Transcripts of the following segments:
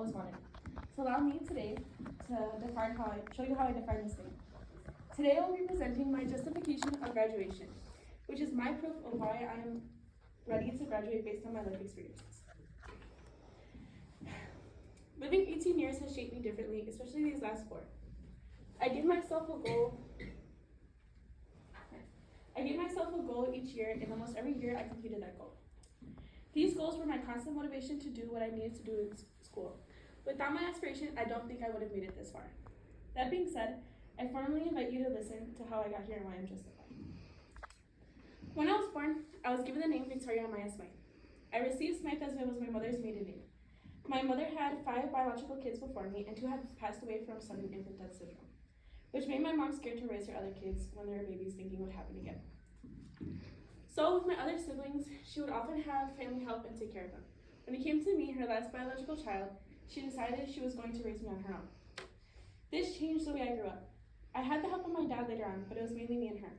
always wanted. So allow me today to show you how I define this thing. Today I'll be presenting my justification of graduation, which is my proof of why I am ready to graduate based on my life experiences. Living 18 years has shaped me differently, especially these last 4. I gave myself a goal each year, and almost every year I completed that goal. These goals were my constant motivation to do what I needed to do in school. Without my aspiration, I don't think I would have made it this far. That being said, I formally invite you to listen to how I got here and why I'm justified. When I was born, I was given the name Victoria Maya Smythe. I received Smythe as it was my mother's maiden name. My mother had 5 biological kids before me, and 2 had passed away from sudden infant death syndrome, which made my mom scared to raise her other kids when they were babies, thinking what would happen again. So with my other siblings, she would often have family help and take care of them. When it came to me, her last biological child, she decided she was going to raise me on her own. This changed the way I grew up. I had the help of my dad later on, but it was mainly me and her.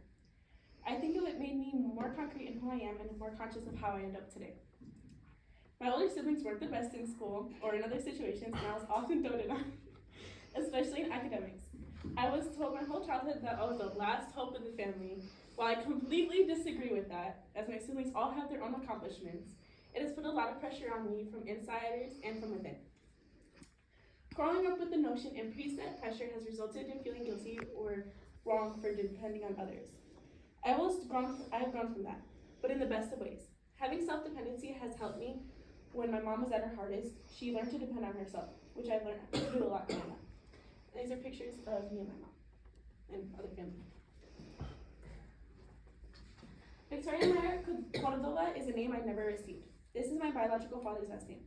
I think it made me more concrete in who I am and more conscious of how I end up today. My older siblings weren't the best in school or in other situations, and I was often doted on, especially in academics. I was told my whole childhood that I was the last hope in the family. While I completely disagree with that, as my siblings all have their own accomplishments, it has put a lot of pressure on me from insiders and from within. Growing up with the notion and preset pressure has resulted in feeling guilty or wrong for depending on others. I have grown from that, but in the best of ways. Having self-dependency has helped me. When my mom was at her hardest, she learned to depend on herself, which I've learned to do a lot more now. These are pictures of me and my mom and other family. Victoria Maya Cordova is a name I never received. This is my biological father's last name.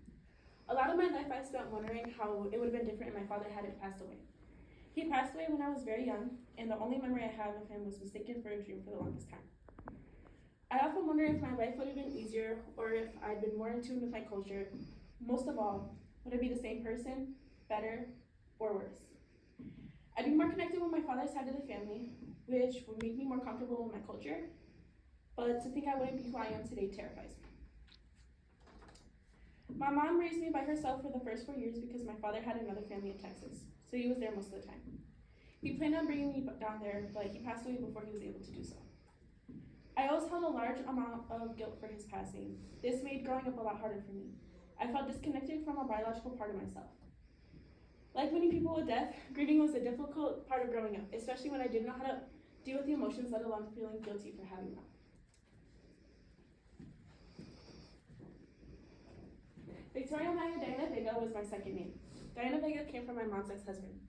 A lot of my life I spent wondering how it would have been different if my father hadn't passed away. He passed away when I was very young, and the only memory I have of him was mistaken for a dream for the longest time. I often wonder if my life would have been easier, or if I'd been more in tune with my culture. Most of all, would I be the same person, better, or worse? I'd be more connected with my father's side of the family, which would make me more comfortable with my culture, but to think I wouldn't be who I am today terrifies me. My mom raised me by herself for the first 4 years because my father had another family in Texas, so he was there most of the time. He planned on bringing me down there, but he passed away before he was able to do so. I always held a large amount of guilt for his passing. This made growing up a lot harder for me. I felt disconnected from a biological part of myself. Like many people with death, grieving was a difficult part of growing up, especially when I didn't know how to deal with the emotions, let alone feeling guilty for having them. Victoria Maya Diana Vega was my second name. Diana Vega came from my mom's ex-husband.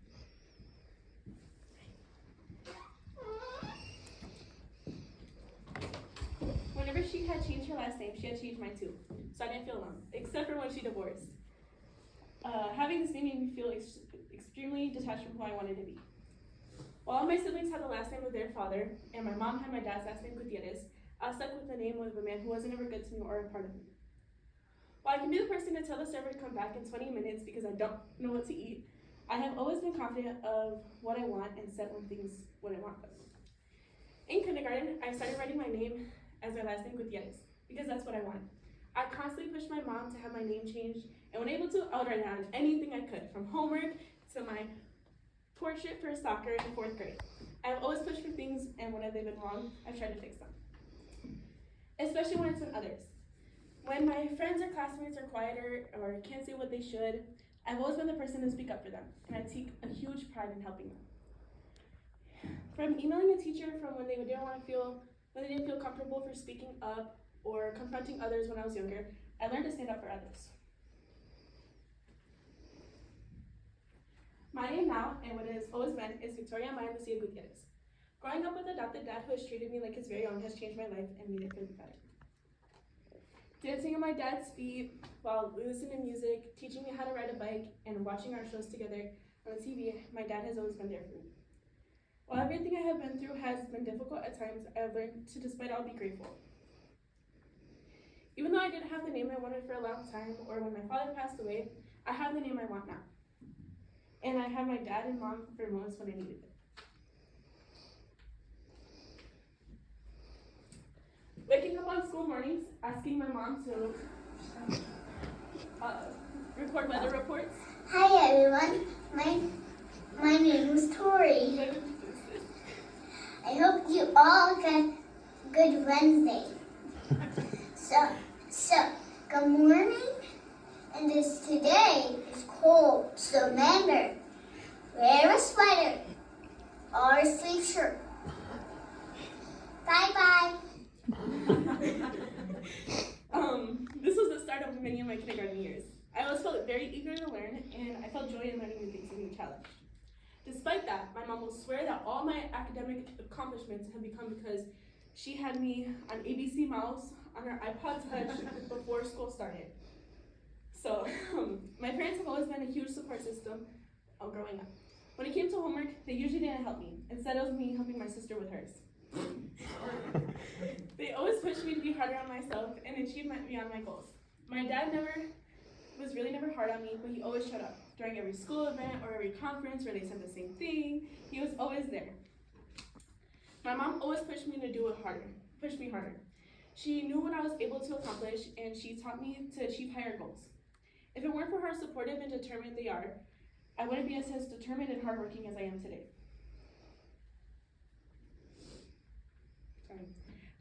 Whenever she had changed her last name, she had changed mine too, so I didn't feel alone, except for when she divorced. Having this name made me feel extremely detached from who I wanted to be. While all my siblings had the last name of their father, and my mom had my dad's last name Gutierrez, I was stuck with the name of a man who wasn't ever good to me or a part of me. While I can be the person to tell the server to come back in 20 minutes because I don't know what to eat, I have always been confident of what I want and set when I want them. In kindergarten, I started writing my name as my last name Gutierrez because that's what I wanted. I constantly pushed my mom to have my name changed, and when able to, I would write down anything I could, from homework to my portrait for soccer in 4th grade. I've always pushed for things, and when they've been wrong, I've tried to fix them. Especially when it's with others. When my friends or classmates are quieter or can't say what they should, I've always been the person to speak up for them, and I take a huge pride in helping them. From emailing a teacher from when they didn't feel comfortable for speaking up or confronting others when I was younger, I learned to stand up for others. My name now, and what it has always been, is Victoria Maya Lucia Gutierrez. Growing up with an adopted dad who has treated me like his very own has changed my life and made it feel better. Dancing at my dad's feet while listening to music, teaching me how to ride a bike, and watching our shows together on the TV, my dad has always been there for me. While everything I have been through has been difficult at times, I have learned to, despite all, be grateful. Even though I didn't have the name I wanted for a long time, or when my father passed away, I have the name I want now. And I have my dad and mom for moments when I needed it. Waking up on school mornings, asking my mom to record weather reports, Hi everyone, my name is Tori. I hope you all got good Wednesday. So good morning. And today is cold, so remember, wear a sweater or a sleeve shirt. Bye-bye. This was the start of many of my kindergarten years. I always felt very eager to learn, and I felt joy in learning new things and being challenged. Despite that, my mom will swear that all my academic accomplishments have become because she had me on ABC Mouse on her iPod Touch before school started. So, my parents have always been a huge support system growing up. When it came to homework, they usually didn't help me. Instead, it was me helping my sister with hers. They always pushed me to be harder on myself and achieve beyond my goals. My dad was really never hard on me, but he always showed up. During every school event or every conference where they said the same thing, he was always there. My mom always pushed me to do it harder, pushed me harder. She knew what I was able to accomplish, and she taught me to achieve higher goals. If it weren't for how supportive and determined they are, I wouldn't be as determined and hardworking as I am today.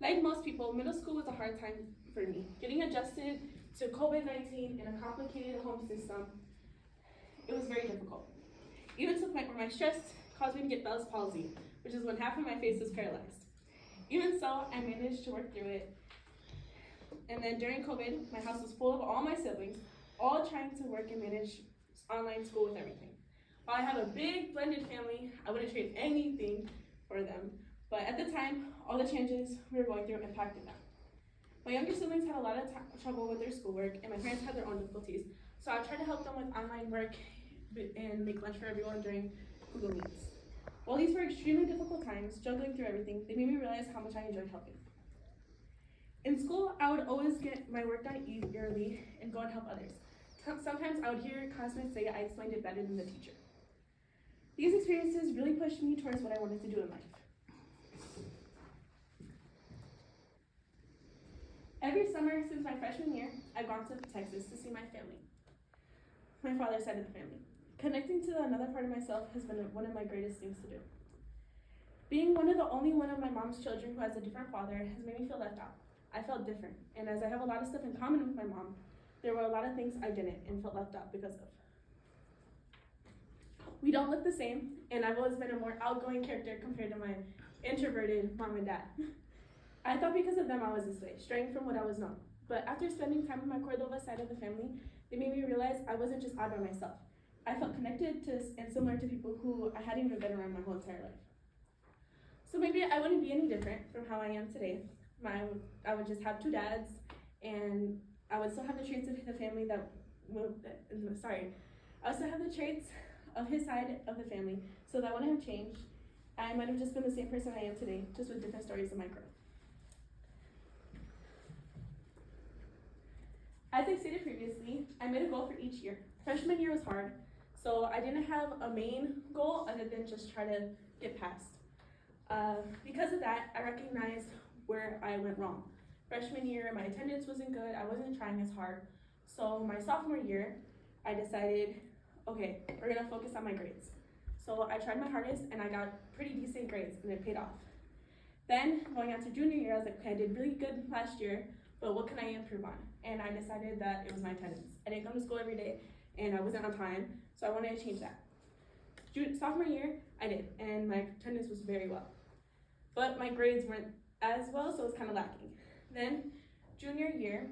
Like most people, middle school was a hard time for me. Getting adjusted to COVID-19 and a complicated home system, it was very difficult. Even to the point where my stress caused me to get Bell's palsy, which is when half of my face was paralyzed. Even so, I managed to work through it. And then during COVID, my house was full of all my siblings, all trying to work and manage online school with everything. While I have a big blended family, I wouldn't trade anything for them. But at the time, all the changes we were going through impacted them. My younger siblings had a lot of trouble with their schoolwork, and my parents had their own difficulties. So I tried to help them with online work and make lunch for everyone during Google Meets. While these were extremely difficult times, juggling through everything, they made me realize how much I enjoyed helping. In school, I would always get my work done early and go and help others. Sometimes I would hear classmates say I explained it better than the teacher. These experiences really pushed me towards what I wanted to do in life. Every summer since my freshman year, I've gone to Texas to see my family, my father's side of the family. Connecting to another part of myself has been one of my greatest things to do. Being one of my mom's children who has a different father has made me feel left out. I felt different, and as I have a lot of stuff in common with my mom, there were a lot of things I didn't and felt left out because of. We don't look the same, and I've always been a more outgoing character compared to my introverted mom and dad. I thought because of them I was this way, straying from what I was known. But after spending time with my Cordova side of the family, they made me realize I wasn't just odd by myself. I felt connected to and similar to people who I hadn't even been around my whole entire life. So maybe I wouldn't be any different from how I am today. I would just have two dads, and I would still have the traits of the family I would still have the traits of his side of the family, so that wouldn't have changed. I might have just been the same person I am today, just with different stories of my growth. As I stated previously, I made a goal for each year. Freshman year was hard, so I didn't have a main goal other than just try to get past. Because of that, I recognized where I went wrong. Freshman year, my attendance wasn't good, I wasn't trying as hard. So my sophomore year, I decided, okay, we're gonna focus on my grades. So I tried my hardest and I got pretty decent grades and it paid off. Then going on to junior year, I was like, okay, I did really good last year, but what can I improve on? And I decided that it was my attendance. I didn't come to school every day and I wasn't on time, so I wanted to change that. Sophomore year, I did, and my attendance was very well. But my grades weren't as well, so it was kind of lacking. Then junior year,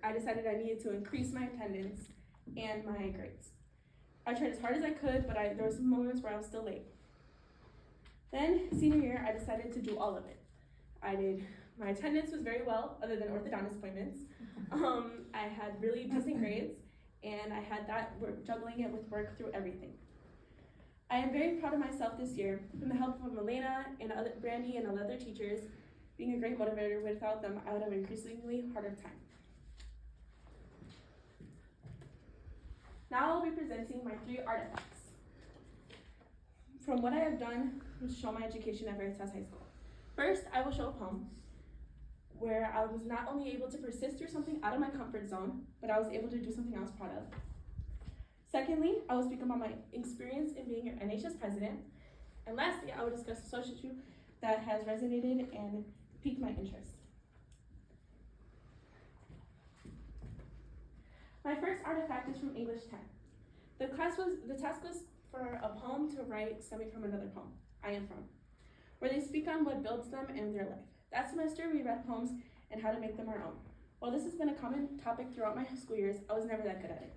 I decided I needed to increase my attendance and my grades. I tried as hard as I could, but there were some moments where I was still late. Then senior year, I decided to do all of it. My attendance was very well, other than orthodontist appointments. I had really decent grades, and I had that juggling it with work through everything. I am very proud of myself this year. From the help of Elena and Brandy and other teachers, being a great motivator. Without them, I would have an increasingly harder time. Now I'll be presenting my 3 artifacts from what I have done to show my education at Veritas High School. First, I will show a poem where I was not only able to persist through something out of my comfort zone, but I was able to do something I was proud of. Secondly, I will speak about my experience in being an NHS president. And lastly, I will discuss a social issue that has resonated and piqued my interest. My first artifact is from English 10. The task was for a poem to write stemming from another poem, I Am From, where they speak on what builds them and their life. That semester, we read poems and how to make them our own. While this has been a common topic throughout my school years, I was never that good at it.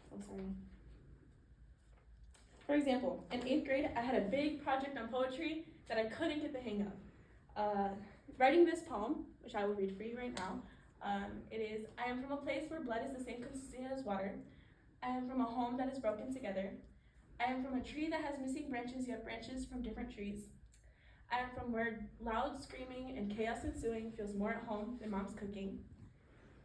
So sorry. For example, in 8th grade, I had a big project on poetry that I couldn't get the hang of. Writing this poem, which I will read for you right now, it is, I am from a place where blood is the same consistency as water. I am from a home that is broken together. I am from a tree that has missing branches, yet branches from different trees. I am from where loud screaming and chaos ensuing feels more at home than mom's cooking.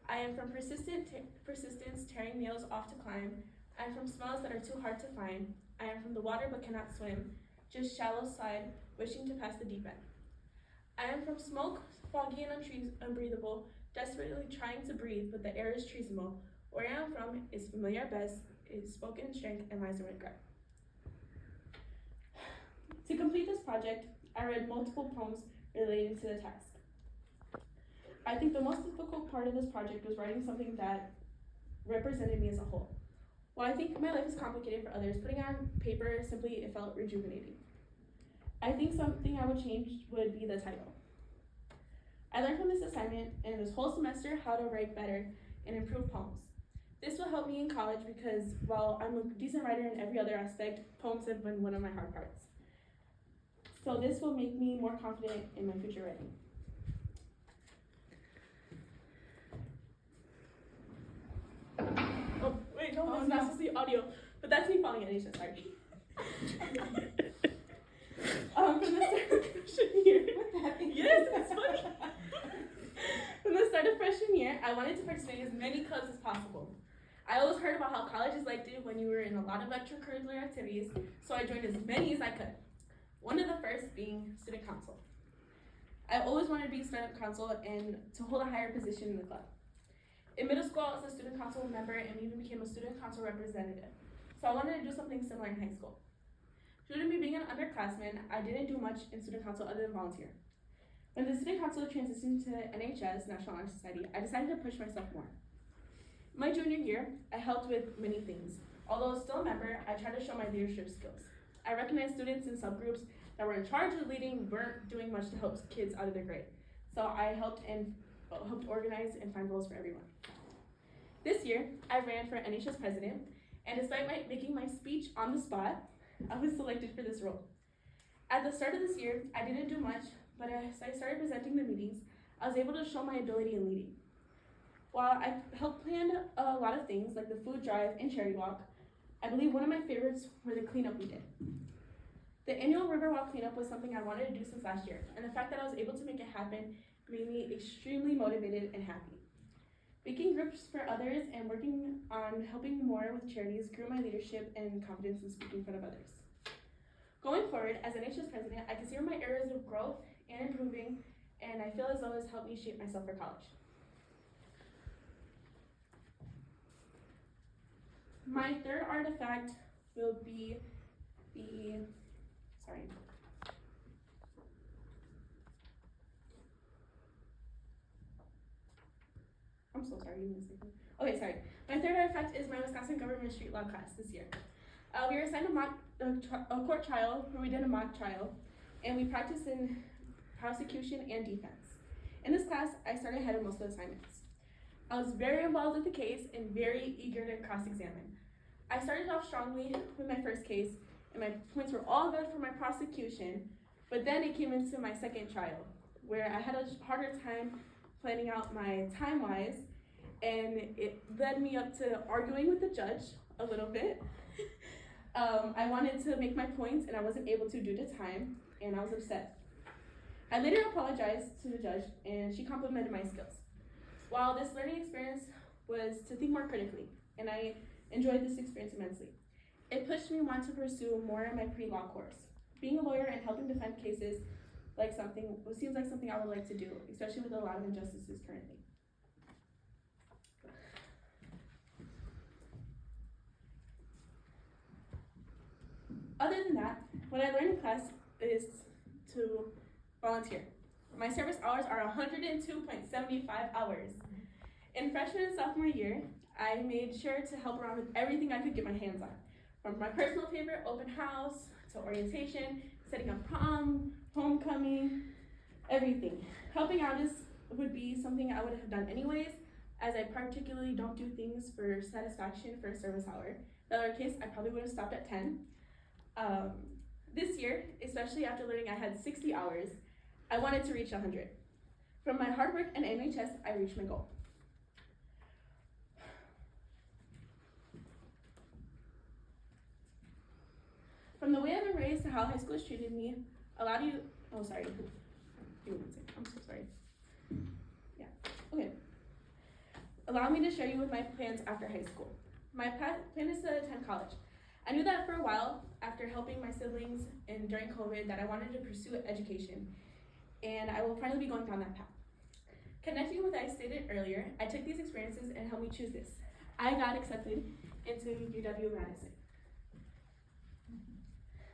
I am from persistence tearing nails off to climb. I am from smells that are too hard to find. I am from the water but cannot swim, just shallow slide, wishing to pass the deep end. I am from smoke, foggy and unbreathable, desperately trying to breathe, but the air is treasonable. Where I am from is familiar at best, is spoken in strength, and lies in regret. To complete this project, I read multiple poems related to the task. I think the most difficult part of this project was writing something that represented me as a whole. While I think my life is complicated for others, putting it on paper simply it felt rejuvenating. I think something I would change would be the title. I learned from this assignment and this whole semester how to write better and improve poems. This will help me in college because while I'm a decent writer in every other aspect, poems have been one of my hard parts. So this will make me more confident in my future writing. Oh, wait, no, it's not supposed to be audio, but that's me falling at Asia, sorry. From the start of freshman year, yes, it's funny. From the start of freshman year, I wanted to participate in as many clubs as possible. I always heard about how colleges liked it when you were in a lot of extracurricular activities, so I joined as many as I could. One of the first being student council. I always wanted to be student council and to hold a higher position in the club. In middle school, I was a student council member and even became a student council representative. So I wanted to do something similar in high school. Due to me being an underclassman, I didn't do much in student council other than volunteer. When the student council transitioned to NHS, National Honor Society, I decided to push myself more. My junior year, I helped with many things. Although still a member, I tried to show my leadership skills. I recognized students in subgroups that were in charge of leading weren't doing much to help kids out of their grade. So I helped organize and find roles for everyone. This year, I ran for NHS president, and despite making my speech on the spot, I was selected for this role. At the start of this year, I didn't do much, but as I started presenting the meetings, I was able to show my ability in leading. While I helped plan a lot of things like the food drive and charity walk, I believe one of my favorites were the cleanup we did. The annual Riverwalk cleanup was something I wanted to do since last year, and the fact that I was able to make it happen made me extremely motivated and happy. Making groups for others and working on helping more with charities grew my leadership and confidence in speaking in front of others. Going forward, as an NHS president, I can see my areas of growth and improving, and I feel as though it's helped me shape myself for college. My third artifact will be I'm so sorry, give me a second. Okay, sorry. My third artifact is my Wisconsin Government Street Law class this year. We were assigned a court trial where we did a mock trial, and we practiced in prosecution and defense. In this class, I started ahead of most of the assignments. I was very involved with the case and very eager to cross-examine. I started off strongly with my first case, and my points were all good for my prosecution, but then it came into my second trial, where I had a harder time planning out my time-wise, and it led me up to arguing with the judge a little bit. I wanted to make my points, and I wasn't able to due to time, and I was upset. I later apologized to the judge, and she complimented my skills. While this learning experience was to think more critically, and I enjoyed this experience immensely. It pushed me want to pursue more in my pre-law course. Being a lawyer and helping defend cases seems like something I would like to do, especially with a lot of injustices currently. Other than that, what I learned in class is to volunteer. My service hours are 102.75 hours. In freshman and sophomore year, I made sure to help around with everything I could get my hands on. From my personal favorite, open house, to orientation, setting up prom, homecoming, everything. Helping out would be something I would have done anyways, as I particularly don't do things for satisfaction for a service hour. In other case, I probably would have stopped at 10. This year, especially after learning I had 60 hours, I wanted to reach 100. From my hard work and MHS, I reached my goal. From the way I've been raised to how high school has treated me, a lot of you, oh sorry, give me 1 second, I'm so sorry. Yeah, okay. Allow me to share you with my plans after high school. My plan is to attend college. I knew that for a while, after helping my siblings and during COVID, that I wanted to pursue education, and I will finally be going down that path. Connecting with what I stated earlier, I took these experiences and helped me choose this. I got accepted into UW-Madison,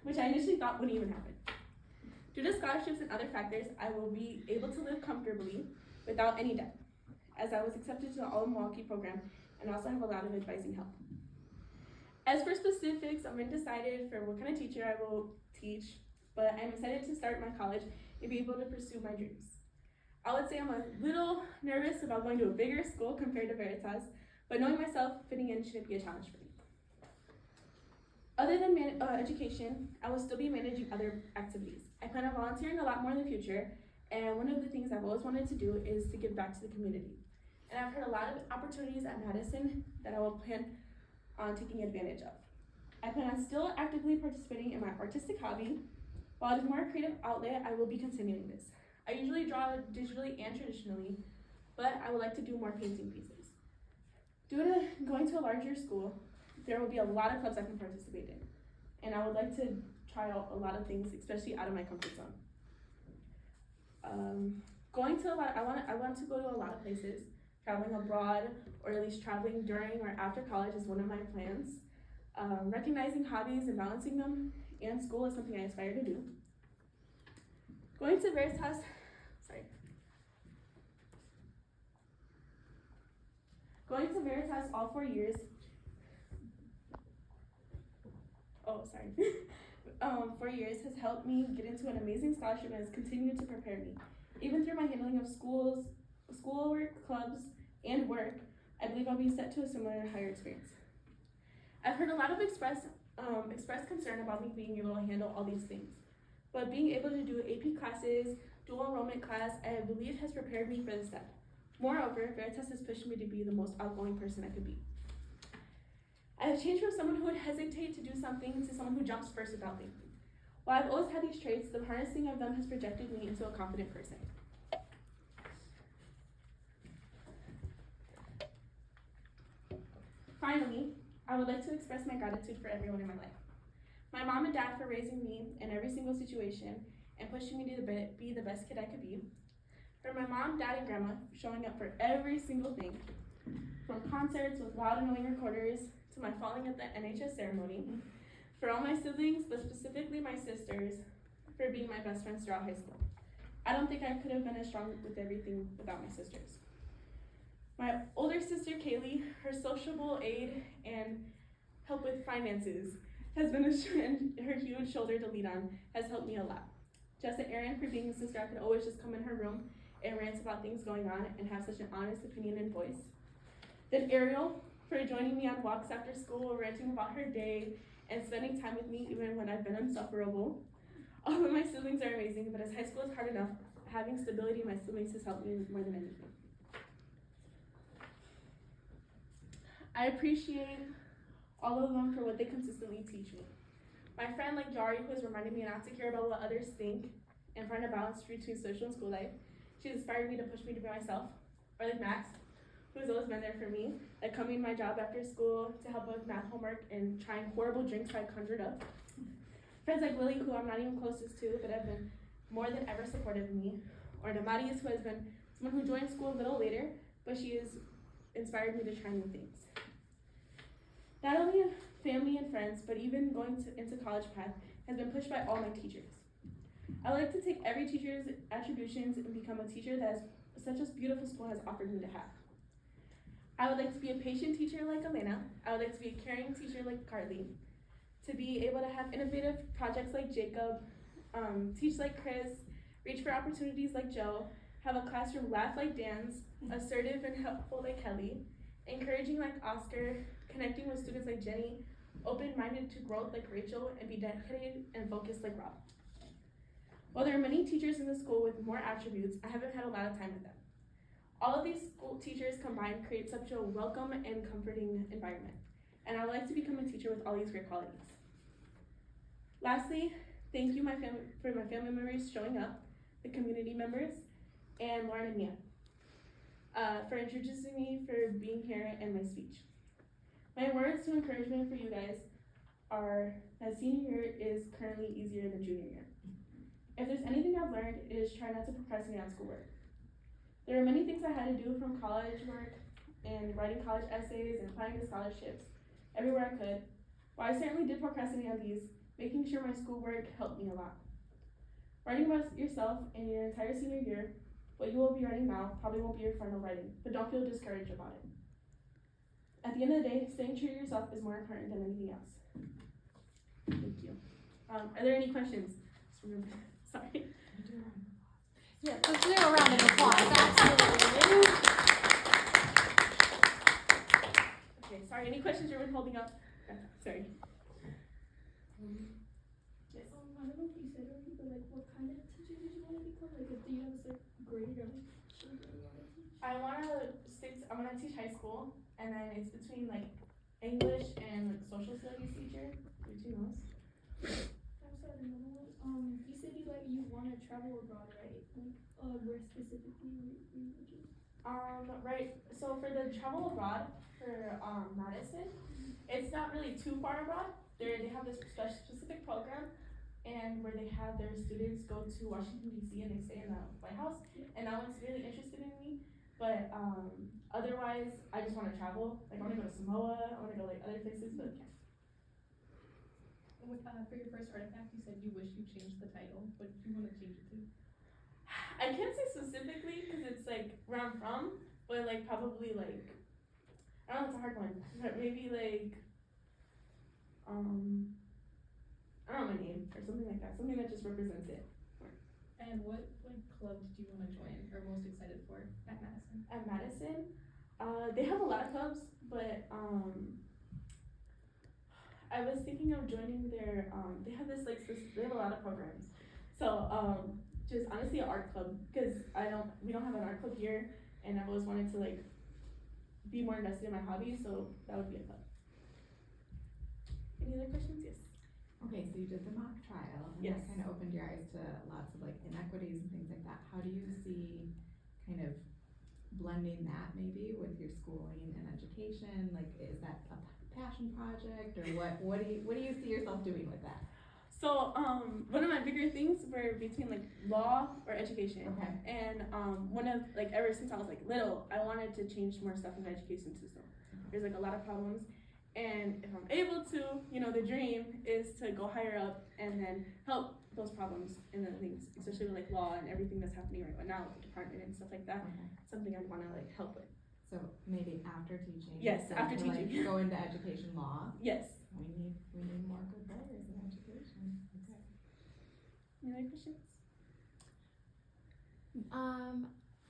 which I initially thought wouldn't even happen. Due to scholarships and other factors, I will be able to live comfortably without any debt, as I was accepted to the all-Milwaukee program and also have a lot of advising help. As for specifics, I'm undecided for what kind of teacher I will teach, but I'm excited to start my college and be able to pursue my dreams. I would say I'm a little nervous about going to a bigger school compared to Veritas, but knowing myself, fitting in shouldn't be a challenge for me. Other than education, I will still be managing other activities. I plan on volunteering a lot more in the future, and one of the things I've always wanted to do is to give back to the community. And I've heard a lot of opportunities at Madison that I will plan on taking advantage of. I plan on still actively participating in my artistic hobby. While it's more a creative outlet, I will be continuing this. I usually draw digitally and traditionally, but I would like to do more painting pieces. Due to going to a larger school, there will be a lot of clubs I can participate in, and I would like to try out a lot of things, especially out of my comfort zone. I want to go to a lot of places. Traveling abroad, or at least traveling during or after college is one of my plans. Recognizing hobbies and balancing them and school is something I aspire to do. Going to Veritas all 4 years. 4 years has helped me get into an amazing scholarship and has continued to prepare me. Even through my handling of schoolwork, clubs, and work, I believe I'll be set to a similar higher experience. I've heard a lot of express concern about me being able to handle all these things, but being able to do AP classes, dual enrollment class, I believe has prepared me for this step. Moreover, Veritas has pushed me to be the most outgoing person I could be. I have changed from someone who would hesitate to do something to someone who jumps first without thinking. While I've always had these traits, the harnessing of them has projected me into a confident person. Finally, I would like to express my gratitude for everyone in my life. My mom and dad for raising me in every single situation and pushing me to be the best kid I could be. For my mom, dad, and grandma showing up for every single thing, from concerts with loud annoying recorders to my falling at the NHS ceremony. For all my siblings, but specifically my sisters, for being my best friends throughout high school. I don't think I could have been as strong with everything without my sisters. My older sister, Kaylee, her sociable aid and help with finances has been her huge shoulder to lean on, has helped me a lot. Just to Erin for being a sister I could always just come in her room and rant about things going on and have such an honest opinion and voice. Then Ariel for joining me on walks after school, ranting about her day, and spending time with me even when I've been insufferable. All of my siblings are amazing, but as high school is hard enough, having stability in my siblings has helped me more than anything. I appreciate all of them for what they consistently teach me. My friend like Jari, who has reminded me not to care about what others think and find a balance between social and school life. She's inspired me to push me to be myself. Or like Max, who's always been there for me, like coming to my job after school to help with math homework and trying horrible drinks I conjured up. Friends like Lily, who I'm not even closest to, but have been more than ever supportive of me. Or Namadius, who has been someone who joined school a little later, but she has inspired me to try new things. Not only family and friends, but even going into college path has been pushed by all my teachers. I would like to take every teacher's attributions and become a teacher that such a beautiful school has offered me to have. I would like to be a patient teacher like Elena. I would like to be a caring teacher like Carly. To be able to have innovative projects like Jacob, teach like Chris, reach for opportunities like Joe, have a classroom laugh like Dan's, assertive and helpful like Kelly, encouraging like Oscar, connecting with students like Jenny, open-minded to growth like Rachel, and be dedicated and focused like Rob. While there are many teachers in the school with more attributes, I haven't had a lot of time with them. All of these school teachers combined create such a welcome and comforting environment, and I would like to become a teacher with all these great qualities. Lastly, thank you for my family members showing up, the community members, and Lauren and Mia for introducing me, for being here, and my speech. My words to encouragement for you guys are that senior year is currently easier than junior year. If there's anything I've learned, it is try not to procrastinate on schoolwork. There are many things I had to do, from college work and writing college essays and applying to scholarships everywhere I could. While I certainly did procrastinate on these, making sure my schoolwork helped me a lot. Writing about yourself in your entire senior year, what you will be writing now probably won't be your final writing, but don't feel discouraged about it. At the end of the day, staying true to yourself is more important than anything else. Thank you. Are there any questions? Sorry. Yeah, let's do a round of applause. Absolutely. Okay, sorry, any questions you've been holding up? Sorry. Yes. I don't know if you said already, but like, what kind of teacher did you want to become? Like, do you have a certain grade or something you want to teach? I wanna teach high school, and then it's between like English and like social studies teacher, between those. I'm sorry, another one. You said you want to travel abroad, right? Like, where specifically were you looking? Right, so for the travel abroad for Madison, it's not really too far abroad. They have this specific program, and where they have their students go to Washington DC and they stay in the White House, and that one's really interested in me. But otherwise, I just want to travel. Like, I want to go to Samoa. I want to go like other places, but yeah. For your first artifact, you said you wish you changed the title. What do you want to change it to? I can't say specifically because it's like where I'm from, but like probably like, I don't know, it's a hard one, but maybe like, I don't know, my name or something like that, something that just represents it. And what like club did you want to join or most excited for at Madison? At Madison, they have a lot of clubs, but I was thinking of joining their, they have this like, they have a lot of programs. So just honestly an art club, because we don't have an art club here, and I've always wanted to like be more invested in my hobby, so that would be a club. Any other questions? Yes. Okay, so you did the mock trial, and Yes. that kind of opened your eyes to lots of like inequities and things like that. How do you see kind of blending that maybe with your schooling and education? Like, is that a passion project, or what do you see yourself doing with that? So one of my bigger things were between like law or education. Okay. And one of like, ever since I was like little, I wanted to change more stuff in the education system. There's like a lot of problems, and if I'm able to, the dream is to go higher up and then help those problems and the things, especially with like law and everything that's happening right now with the department and stuff like that. Okay. Something I want to like help with. So maybe after teaching. Yes, so after to, teaching. Like, go into education law. Yes. We need more good lawyers in education. Okay. Any other questions?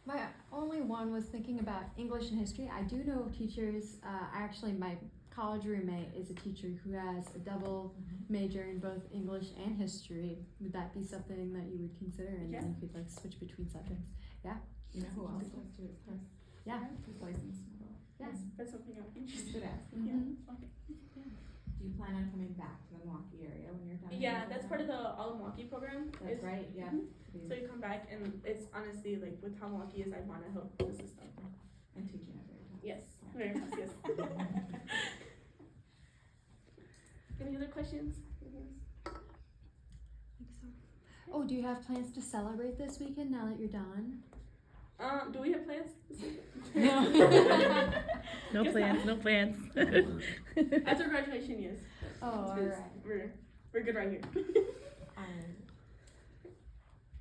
My only one was thinking about English and history. I do know teachers, actually my college roommate is a teacher who has a double major in both English and history. Would that be something that you would consider, and then you could like switch between subjects? Yeah? You know who else does too? Is Chris. Yeah. He's licensed. Yes. That's something I'm You interested should ask. in. Mhm. Okay. Do you plan on coming back to the Milwaukee area when you're done? Yeah, that's part of the All Milwaukee program. That's right. Yeah. Mhm. So you come back, and it's honestly like with how Milwaukee is, I want to help the system. And teaching at Veritas. Yes, very much. Yes. Any other questions? I think so. Oh, do you have plans to celebrate this weekend now that you're done? Do we have plans? No Guess plans, not. no plans. After graduation, yes. Oh, Because alright. we're We're good right here. Um,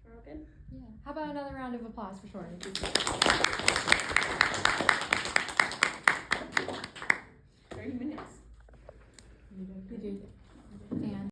We're all good? yeah. How about another round of applause for Tori?